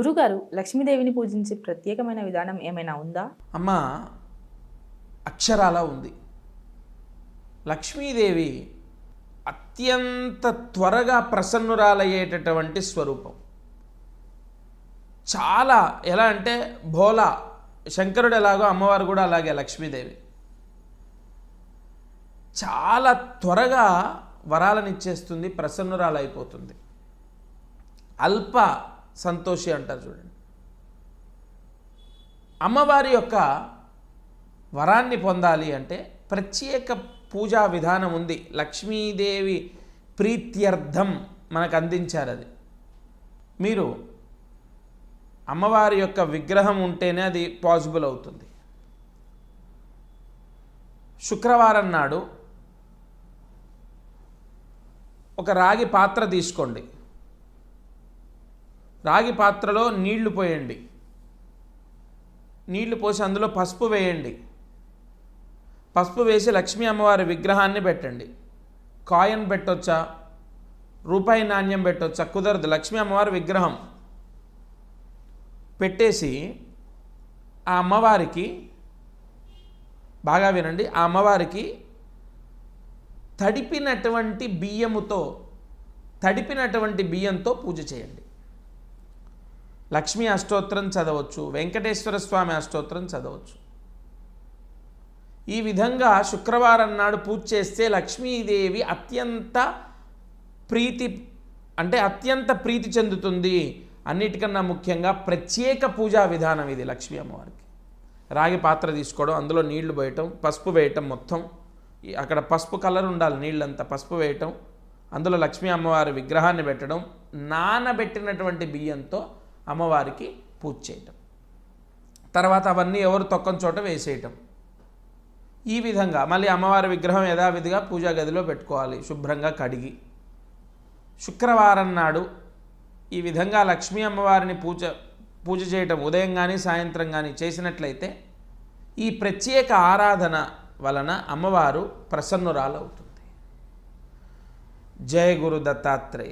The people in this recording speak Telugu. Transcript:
గురుగారు, లక్ష్మీదేవిని పూజించే ప్రత్యేకమైన విధానం ఏమైనా ఉందా? అమ్మ, అక్షరాల ఉంది. లక్ష్మీదేవి అత్యంత త్వరగా ప్రసన్నురాలయ్యేటటువంటి స్వరూపం. చాలా ఎలా అంటే భోలా శంకరుడు ఎలాగో అమ్మవారు కూడా అలాగే లక్ష్మీదేవి చాలా త్వరగా వరాలను ఇచ్చేస్తుంది, ప్రసన్నురాలైపోతుంది. అల్ప సంతోషి అంటారు చూడండి. అమ్మవారి యొక్క వరాన్ని పొందాలి అంటే ప్రత్యేక పూజా విధానం ఉంది. లక్ష్మీదేవి ప్రీత్యర్థం మనకు అందించారు. అది మీరు అమ్మవారి యొక్క విగ్రహం ఉంటేనే అది పాసిబుల్ అవుతుంది. శుక్రవారం నాడు ఒక రాగి పాత్ర తీసుకోండి. రాగి పాత్రలో నీళ్లు పోయండి. నీళ్లు పోసి అందులో పసుపు వేయండి. పసుపు వేసి లక్ష్మీ అమ్మవారి విగ్రహాన్ని పెట్టండి. కాయిన్ పెట్టొచ్చా, రూపాయి నాణ్యం పెట్టొచ్చా? కుదరదు. లక్ష్మీ అమ్మవారి విగ్రహం పెట్టేసి ఆ అమ్మవారికి బాగా వినండి, ఆ అమ్మవారికి తడిపినటువంటి బియ్యంతో పూజ చేయండి. లక్ష్మీ అష్టోత్తరం చదవచ్చు, వెంకటేశ్వర స్వామి అష్టోత్తరం చదవచ్చు. ఈ విధంగా శుక్రవారం నాడు పూజ చేస్తే లక్ష్మీదేవి అత్యంత ప్రీతి చెందుతుంది. అన్నిటికన్నా ముఖ్యంగా ప్రత్యేక పూజా విధానం ఇది లక్ష్మీ అమ్మవారికి. రాగి పాత్ర తీసుకోవడం, అందులో నీళ్లు పోయటం, పసుపు వేయటం, మొత్తం అక్కడ పసుపు కలర్ ఉండాలి, నీళ్ళంతా పసుపు వేయటం, అందులో లక్ష్మీ అమ్మవారి విగ్రహాన్ని పెట్టడం, నానబెట్టినటువంటి బియ్యంతో అమ్మవారికి పూజ చేయటం, తర్వాత అవన్నీ ఎవరు తొక్కని చోట వేసేయటం. ఈ విధంగా మళ్ళీ అమ్మవారి విగ్రహం యథావిధిగా పూజా గదిలో పెట్టుకోవాలి, శుభ్రంగా కడిగి. శుక్రవారం నాడు ఈ విధంగా లక్ష్మీ అమ్మవారిని పూజ చేయటం ఉదయం కానీ సాయంత్రం కానీ చేసినట్లయితే ఈ ప్రత్యేక ఆరాధన వలన అమ్మవారు ప్రసన్నురాలవుతుంది. జయ గురు దత్తాత్రేయ.